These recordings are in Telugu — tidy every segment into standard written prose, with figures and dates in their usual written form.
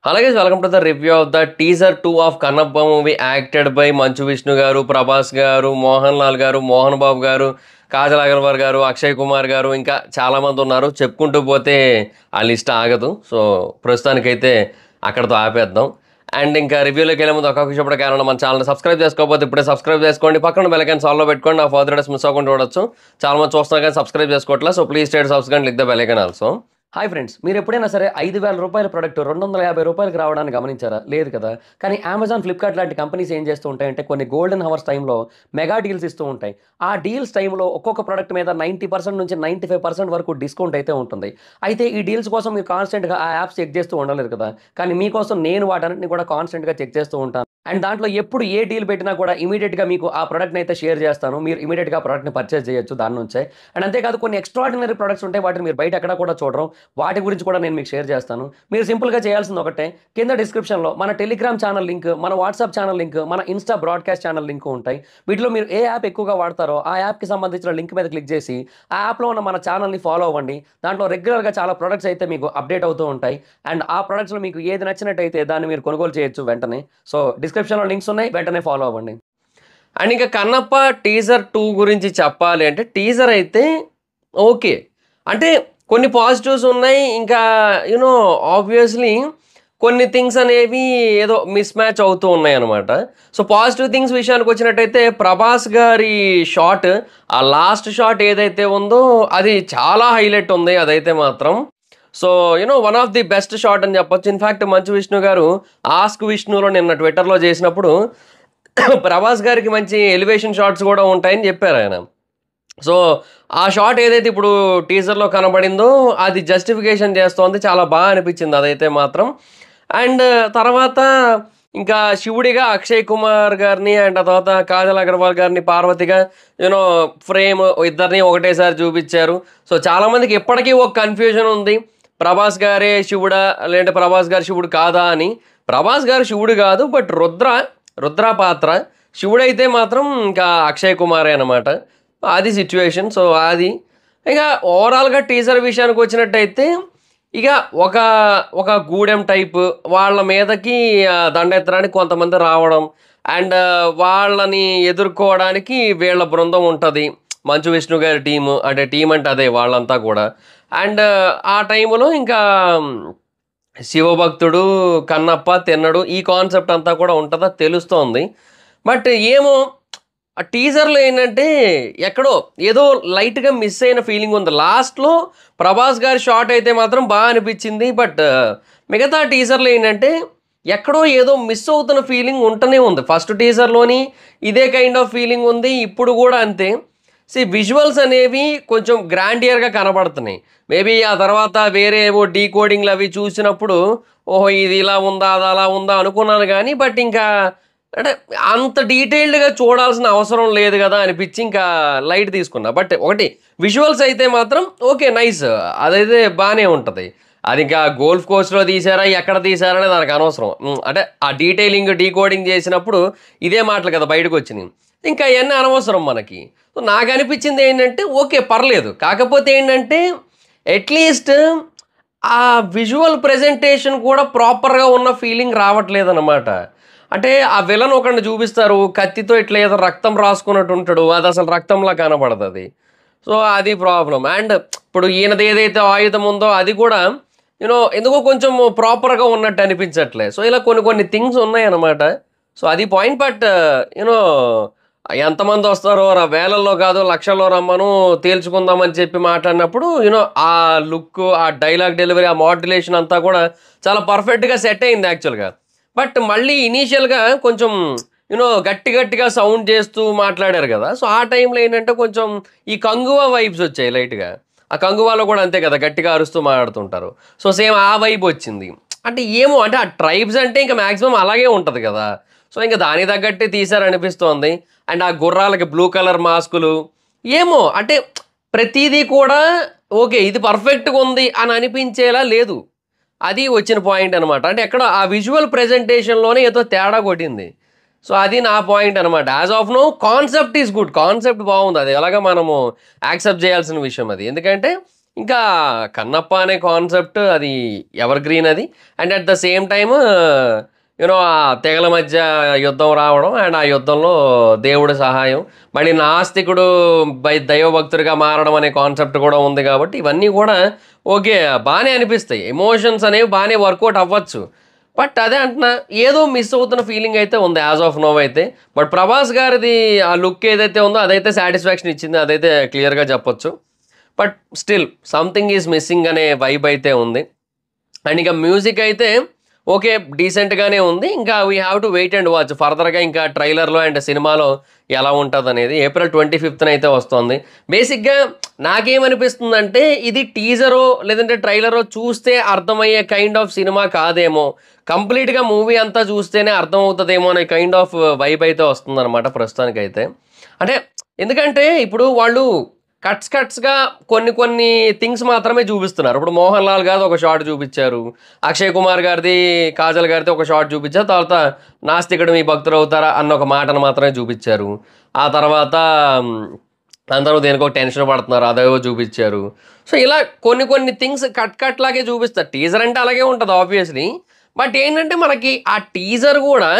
Hello guys, welcome to the review of the teaser 2 of Kannappa movie acted by Manchu Vishnu garu, Prabhas garu, Mohan Lal garu, Mohan Babu garu, Kajal Agarwal గారు, అక్షయ్ కుమార్ గారు ఇంకా చాలామంది ఉన్నారు. చెప్పుకుంటూ పోతే ఆ లిస్ట్ ఆగదు. సో ప్రస్తుతానికైతే అక్కడతో ఆపేద్దాం. అండ్ ఇంకా రివ్యూలోకి వెళ్ళే ముందు ఒక్కొక్క చెప్పడం కారణం మన ఛానల్ సబ్స్క్రైబ్ చేసుకోకపోతే ఇప్పుడే సబ్స్క్రైబ్ చేసుకోండి. పక్కన బెల్ ఐకాన్ ఆల్లో పెట్టుకోండి. నా ఫర్దర్ డేస్ మిస్ అవ్వకుండా చూడొచ్చు. చాలా మంది చూస్తున్నారు కానీ సబ్స్క్రైబ్ చేసుకోవట్లేదు. So please state subscribe click the bell icon also. Hi friends, మీరు ఎప్పుడైనా సరే 5,000 రూపాయల ప్రోడక్ట్ 250 రూపాయలకి రావడానికి గమనించారా? లేదు కదా. కానీ అమెజాన్, ఫ్లిప్కార్ట్ లాంటి కంపెనీస్ ఏం చేస్తూ ఉంటాయంటే కొన్ని గోల్డెన్ హవర్స్ టైంలో మెగా డీల్స్ ఇస్తూ ఉంటాయి. ఆ డీల్స్ టైంలో ఒక్కొక్క ప్రోడక్ట్ మీద 90% నుంచి 95% వరకు డిస్కౌంట్ అయితే ఉంటుంది. అయితే ఈ డీల్స్ కోసం మీరు కాన్స్టెంట్గా ఆ యాప్స్ చెక్ చేస్తూ ఉండలేదు కదా. కానీ మీకోసం నేను వాటన్నిటిని కూడా కాన్స్టెంట్గా చెక్ చేస్తూ ఉంటాను. అండ్ దాంట్లో ఎప్పుడు ఏ డీల్ పెట్టినా కూడా ఇమీడియట్గా మీకు ఆ ప్రోడక్ట్ని అయితే షేర్ చేస్తాను. మీరు ఇమీడియట్గా ఆ ప్రోడక్ట్ని పర్చేస్ చేయొచ్చు దాని నుంచే. అండ్ అంతేకాదు కొన్ని ఎక్స్ట్రాడినరీ ప్రొడక్ట్స్ ఉంటాయి, వాటిని మీరు బయట ఎక్కడ కూడా చూడరు. వాటి గురించి కూడా నేను మీకు షేర్ చేస్తాను. మీరు సింపుల్గా చేయాల్సింది ఒకటే, కింద డిస్క్రిప్షన్లో మన టెలిగ్రామ్ ఛానల్ లింక్, మన వాట్సాప్ ఛానల్ లింక్, మన ఇన్స్టా బ్రాడ్కాస్ట్ ఛానల్ లింక్ ఉంటాయి. వీటిలో మీరు ఏ యాప్ ఎక్కువగా వాడతారో ఆ యాప్కి సంబంధించిన లింక్ మీద క్లిక్ చేసి ఆ యాప్లో ఉన్న మన ఛానల్ని ఫాలో అవ్వండి. దాంట్లో రెగ్యులర్గా చాలా ప్రొడక్ట్స్ అయితే మీకు అప్డేట్ అవుతూ ఉంటాయి. అండ్ ఆ ప్రొడక్ట్స్లో మీకు ఏది నచ్చినట్టయితే దాన్ని మీరు కొనుగోలు చేయొచ్చు వెంటనే. సో డిస్క్రిప్షన్లో లింక్స్ ఉన్నాయి, వెంటనే ఫాలో అవ్వండి. అండ్ ఇంకా కన్నప్ప టీజర్ 2 గురించి చెప్పాలి అంటే టీజర్ అయితే ఓకే, అంటే కొన్ని పాజిటివ్స్ ఉన్నాయి. ఇంకా యూనో ఆబ్వియస్లీ కొన్ని థింగ్స్ అనేవి ఏదో మిస్ మ్యాచ్ అవుతూ ఉన్నాయి అనమాట. సో పాజిటివ్ థింగ్స్ విషయానికి వచ్చినట్టయితే ప్రభాస్ గారి షాట్, ఆ లాస్ట్ షాట్ ఏదైతే ఉందో అది చాలా హైలైట్ ఉంది అదైతే మాత్రం. So you know one of the best shot అని చెప్పొచ్చు. ఇన్ఫ్యాక్ట్ మంచు విష్ణు గారు ఆస్క్ విష్ణులో నిన్న ట్విట్టర్లో చేసినప్పుడు ప్రభాస్ గారికి మంచి ఎలివేషన్ షాట్స్ కూడా ఉంటాయని చెప్పారు ఆయన. సో ఆ షాట్ ఏదైతే ఇప్పుడు టీజర్లో కనబడిందో అది జస్టిఫికేషన్ చేస్తోంది. చాలా బాగా అనిపించింది అదైతే మాత్రం. అండ్ తర్వాత ఇంకా శివుడిగా అక్షయ్ కుమార్ గారిని అండ్ ఆ తర్వాత కాజల్ అగర్వాల్ గారిని పార్వతిగా యూనో ఫ్రేమ్ ఇద్దరిని ఒకటేసారి చూపించారు. సో చాలామందికి ఇప్పటికీ ఒక కన్ఫ్యూజన్ ఉంది, ప్రభాస్ గారే శివుడా లేదంటే ప్రభాస్ గారు శివుడు కాదా అని. ప్రభాస్ గారు శివుడు కాదు, బట్ రుద్ర పాత్ర. శివుడైతే మాత్రం ఇంకా అక్షయ్ కుమారే అనమాట. అది సిచ్యువేషన్. సో అది ఇక ఓవరాల్గా టీజర్ విషయానికి వచ్చినట్టయితే ఇక ఒక గూడెం టైప్ వాళ్ళ మీదకి దండెత్తడానికి కొంతమంది రావడం అండ్ వాళ్ళని ఎదుర్కోవడానికి వీళ్ళ బృందం ఉంటుంది. మంచు విష్ణు గారి టీము, అంటే టీం అంటే అదే వాళ్ళంతా కూడా. అండ్ ఆ టైంలో ఇంకా శివభక్తుడు, కన్నప్ప, తిన్నడు, ఈ కాన్సెప్ట్ అంతా కూడా ఉంటుందా తెలుస్తోంది. బట్ ఏమో ఆ టీజర్లో ఏంటంటే ఎక్కడో ఏదో లైట్గా మిస్ అయిన ఫీలింగ్ ఉంది. లాస్ట్లో ప్రభాస్ గారి షాట్ అయితే మాత్రం బాగా అనిపించింది. బట్ మిగతా టీజర్లో ఏంటంటే ఎక్కడో ఏదో మిస్ అవుతున్న ఫీలింగ్ ఉంటూనే ఉంది. ఫస్ట్ టీజర్లోని ఇదే కైండ్ ఆఫ్ ఫీలింగ్ ఉంది, ఇప్పుడు కూడా అంతే. విజువల్స్ అనేవి కొంచెం గ్రాండియర్గా కనబడుతున్నాయి. మేబీ ఆ తర్వాత వేరే ఏవో డీకోడింగ్లు అవి చూసినప్పుడు ఓహో ఇది ఇలా ఉందా అది అలా ఉందా అనుకున్నాను కానీ బట్ ఇంకా అంటే అంత డీటెయిల్డ్గా చూడాల్సిన అవసరం లేదు కదా అనిపించి ఇంకా లైట్ తీసుకున్నా. బట్ ఒకటి విజువల్స్ అయితే మాత్రం ఓకే, నైస్, అదైతే బాగానే ఉంటుంది. అది ఇంకా గోల్ఫ్ కోర్స్లో తీసారా ఎక్కడ తీసారా అనేది దానికి అనవసరం. అంటే ఆ డీటెయిలింగ్ డీకోడింగ్ చేసినప్పుడు ఇదే మాటలు కదా బయటకు వచ్చినాయి, ఇంకా అవన్నీ అనవసరం మనకి. సో నాకు అనిపించింది ఏంటంటే ఓకే పర్లేదు, కాకపోతే ఏంటంటే అట్లీస్ట్ ఆ విజువల్ ప్రెజెంటేషన్ కూడా ప్రాపర్గా ఉన్న ఫీలింగ్ రావట్లేదు అనమాట. అంటే ఆ విలన్ ఒకరిని చూపిస్తారు, కత్తితో ఇట్లా ఏదో రక్తం రాసుకున్నట్టు ఉంటాడు, అది అసలు రక్తంలా కనబడుతుంది. సో అది ప్రాబ్లం. అండ్ ఇప్పుడు ఈయనది ఏదైతే ఆయుధం ఉందో అది కూడా యూనో ఎందుకో కొంచెం ప్రాపర్గా ఉన్నట్టు అనిపించట్లే. సో ఇలా కొన్ని థింగ్స్ ఉన్నాయన్నమాట. సో అది పాయింట్. బట్ యూనో ఎంతమంది వస్తారో వేలల్లో కాదు లక్షల్లో రమ్మను తేల్చుకుందామని చెప్పి మాట్లాడినప్పుడు యూనో ఆ లుక్, ఆ డైలాగ్ డెలివరీ, ఆ మాడ్యులేషన్ అంతా కూడా చాలా పర్ఫెక్ట్గా సెట్ అయింది యాక్చువల్గా. బట్ మళ్ళీ ఇనీషియల్గా కొంచెం యూనో గట్టిగా సౌండ్ చేస్తూ మాట్లాడారు కదా. సో ఆ టైంలో ఏంటంటే కొంచెం ఈ కంగువా వైబ్స్ వచ్చాయి లైట్గా. ఆ కంగువాలో కూడా అంతే కదా, గట్టిగా అరుస్తూ మాట్లాడుతుంటారు. సో సేమ్ ఆ వైబ్ వచ్చింది. అంటే ఏమో అంటే ఆ ట్రైబ్స్ అంటే ఇంకా మ్యాక్సిమం అలాగే ఉంటుంది కదా. సో ఇంకా దానికి తగ్గట్టే తీశారనిపిస్తోంది. అండ్ ఆ గుర్రాలకి బ్లూ కలర్ మాస్కులు ఏమో అంటే ప్రతిదీ కూడా ఓకే ఇది పర్ఫెక్ట్గా ఉంది అని అనిపించేలా లేదు. అది వచ్చిన పాయింట్ అనమాట. అంటే ఎక్కడ ఆ విజువల్ ప్రెజెంటేషన్లోనే ఏదో తేడా కొట్టింది. సో అది నా పాయింట్ అనమాట. As of now concept is good, concept బాగుంది, అది ఎలాగ మనము యాక్సెప్ట్ చేయాల్సిన విషయం అది. ఎందుకంటే ఇంకా కన్నప్ప అనే కాన్సెప్ట్ అది ఎవర్ గ్రీన్ అది. And at the same time ఆ తెగల మధ్య యుద్ధం రావడం అండ్ ఆ యుద్ధంలో దేవుడి సహాయం, మళ్ళీ నాస్తికుడు దైవభక్తుడిగా మారడం అనే కాన్సెప్ట్ కూడా ఉంది కాబట్టి ఇవన్నీ కూడా ఓకే బాగానే అనిపిస్తాయి. ఎమోషన్స్ అనేవి బాగానే వర్కౌట్ అవ్వచ్చు. బట్ అదే అంటున్నా, ఏదో మిస్ అవుతున్న ఫీలింగ్ అయితే ఉంది యాజ్ ఆఫ్ నో అయితే. బట్ ప్రభాస్ గారిది ఆ లుక్ ఏదైతే ఉందో అదైతే సాటిస్ఫాక్షన్ ఇచ్చింది, అదైతే క్లియర్గా చెప్పొచ్చు. But still something is missing అనే వైబ్ అయితే ఉంది. అండ్ ఇంకా మ్యూజిక్ అయితే ఓకే డీసెంట్గానే ఉంది. ఇంకా we have to wait and watch ఫర్దర్గా ఇంకా ట్రైలర్లో అండ్ సినిమాలో ఎలా ఉంటుంది అనేది. April 25th అయితే వస్తుంది. బేసిక్గా నాకేమనిపిస్తుందంటే ఇది టీజరో లేదంటే ట్రైలరో చూస్తే అర్థమయ్యే కైండ్ ఆఫ్ సినిమా కాదేమో, కంప్లీట్గా మూవీ అంతా చూస్తేనే అర్థమవుతుందేమో అనే కైండ్ ఆఫ్ వైబ్ అయితే వస్తుందన్నమాట ప్రస్తుతానికైతే. అంటే ఎందుకంటే ఇప్పుడు వాళ్ళు కట్స్గా కొన్ని థింగ్స్ మాత్రమే చూపిస్తున్నారు. ఇప్పుడు మోహన్ లాల్ గారిది ఒక షార్ట్ చూపించారు, అక్షయ్ కుమార్ గారిది కాజల్ గారిది ఒక షార్ట్ చూపించారు, తర్వాత నాస్తికుడు మీ భక్తులు అవుతారా అన్న ఒక మాటను మాత్రమే చూపించారు. ఆ తర్వాత అందరూ దేనికో టెన్షన్ పడుతున్నారు అదేవో చూపించారు. సో ఇలా కొన్ని థింగ్స్ కట్ లాగే చూపిస్తారు. టీజర్ అంటే అలాగే ఉంటుంది ఆబ్వియస్లీ. బట్ ఏంటంటే మనకి ఆ టీజర్ కూడా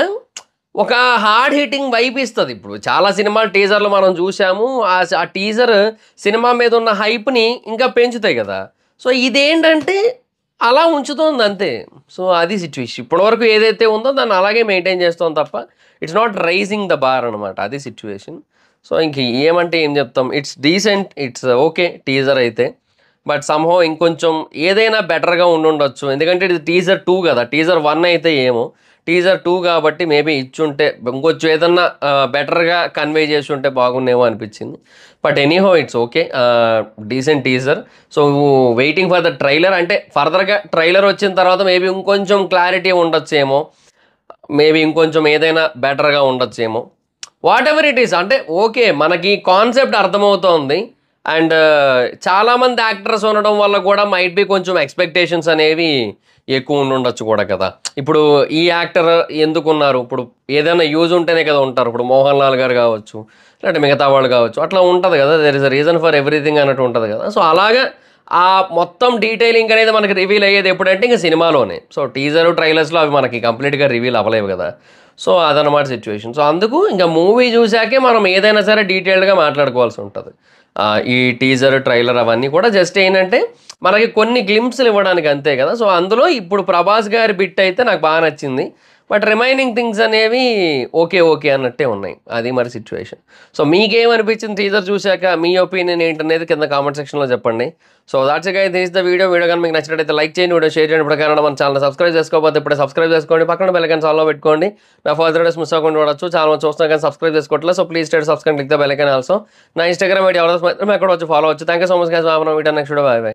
ఒక హార్డ్ హిట్టింగ్ వైబ్ ఇస్తుంది. ఇప్పుడు చాలా సినిమాలు టీజర్లు మనం చూసాము, ఆ టీజర్ సినిమా మీద ఉన్న హైప్ని ఇంకా పెంచుతాయి కదా. సో ఇదేంటంటే అలా ఉంచుతోంది అంతే. సో అది సిచ్యువేషన్. ఇప్పటివరకు ఏదైతే ఉందో దాన్ని అలాగే మెయింటైన్ చేస్తాం తప్ప it's not raising the bar అనమాట, అది సిచ్యువేషన్. సో ఇంక ఏమంటే ఏం చెప్తాం, it's decent, it's okay teaser అయితే. బట్ సమ్హో ఇంకొంచెం ఏదైనా బెటర్గా ఉండుండొచ్చు. ఎందుకంటే ఇది టీజర్ 2 కదా, టీజర్ 1 అయితే ఏమో, టీజర్ 2 కాబట్టి మేబీ ఇచ్చుంటే ఇంకొంచెం ఏదన్నా బెటర్గా కన్వే చేసి ఉంటే బాగుండేమో అనిపించింది. But anyhow it's okay, decent teaser. So waiting for the trailer. అంటే ఫర్దర్గా ట్రైలర్ వచ్చిన తర్వాత మేబీ ఇంకొంచెం క్లారిటీ ఉండొచ్చేమో, మేబీ ఇంకొంచెం ఏదైనా బెటర్గా ఉండొచ్చేమో, వాట్ ఎవర్ ఇట్ ఈస్. అంటే ఓకే మనకి కాన్సెప్ట్ అర్థమవుతోంది. అండ్ చాలామంది యాక్టర్స్ ఉండడం వల్ల కూడా మైట్ బి కొంచెం ఎక్స్పెక్టేషన్స్ అనేవి ఎక్కువ ఉండొచ్చు కూడా కదా. ఇప్పుడు ఈ యాక్టర్ ఎందుకు ఉన్నారు, ఇప్పుడు ఏదైనా యూజ్ ఉంటేనే కదా ఉంటారు. ఇప్పుడు మోహన్ లాల్ గారు కావచ్చు, లేదంటే మిగతా వాళ్ళు కావచ్చు, అట్లా ఉంటుంది కదా. There is a reason for everything అన్నట్టు ఉంటుంది కదా. సో అలాగా ఆ మొత్తం డీటెయిలింగ్ అనేది మనకి రివీల్ అయ్యేది ఎప్పుడంటే ఇంకా సినిమాలోనే. సో టీజర్ ట్రైలర్స్లో అవి మనకి కంప్లీట్గా రివీల్ అవ్వలేవు కదా. సో అదనమాట సిచ్యువేషన్. సో అందుకు ఇంకా మూవీ చూసాకే మనం ఏదైనా సరే డీటెయిల్డ్గా మాట్లాడుకోవాల్సి ఉంటుంది. ఈ టీజర్ ట్రైలర్ అవన్నీ కూడా జస్ట్ ఏంటంటే మనకి కొన్ని గ్లింప్స్లు ఇవ్వడానికి అంతే కదా. సో అందులో ఇప్పుడు ప్రభాస్ గారి బిట్ అయితే నాకు బాగా నచ్చింది. బట్ రిమైనింగ్ థింగ్స్ అనేవి ఓకే అన్నట్టే ఉన్నాయి, అది మరి సిచ్యువేషన్. సో మీకేమనిపించింది టీజర్ చూశాక, మీ ఒపీనియన్ ఏంటనేది కింద కామెంట్ సెక్షన్లో చెప్పండి. So that's guys, this the video కానీ మీకు నచ్చినట్టయితే లైక్ చేయండి, వీడియో షేర్ చేయండి. ఇప్పుడు మన ఛానల్ సబ్స్క్రైబ్ చేసుకోకపోతే ఇప్పుడే సబ్స్క్రైబ్ చేసుకోండి, పక్కన బెల్ ఐకాన్ ఆల్లో పెట్టుకోండి. నా ఫర్దర్ వీడియోస్ మిస్ అవ్వకుండా చూడొచ్చు. చాలా మంది చూస్తున్నా కానీ సబ్స్క్రైబ్ చేసుకోవట్లేదు. So please subscribe click the bell icon also. నా ఇన్స్టాగ్రామ్ ఐడి ఎవరైనా ఎక్కడ వచ్చి ఫాలో అవచ్చు. Thank you so much guys. Next video, by by.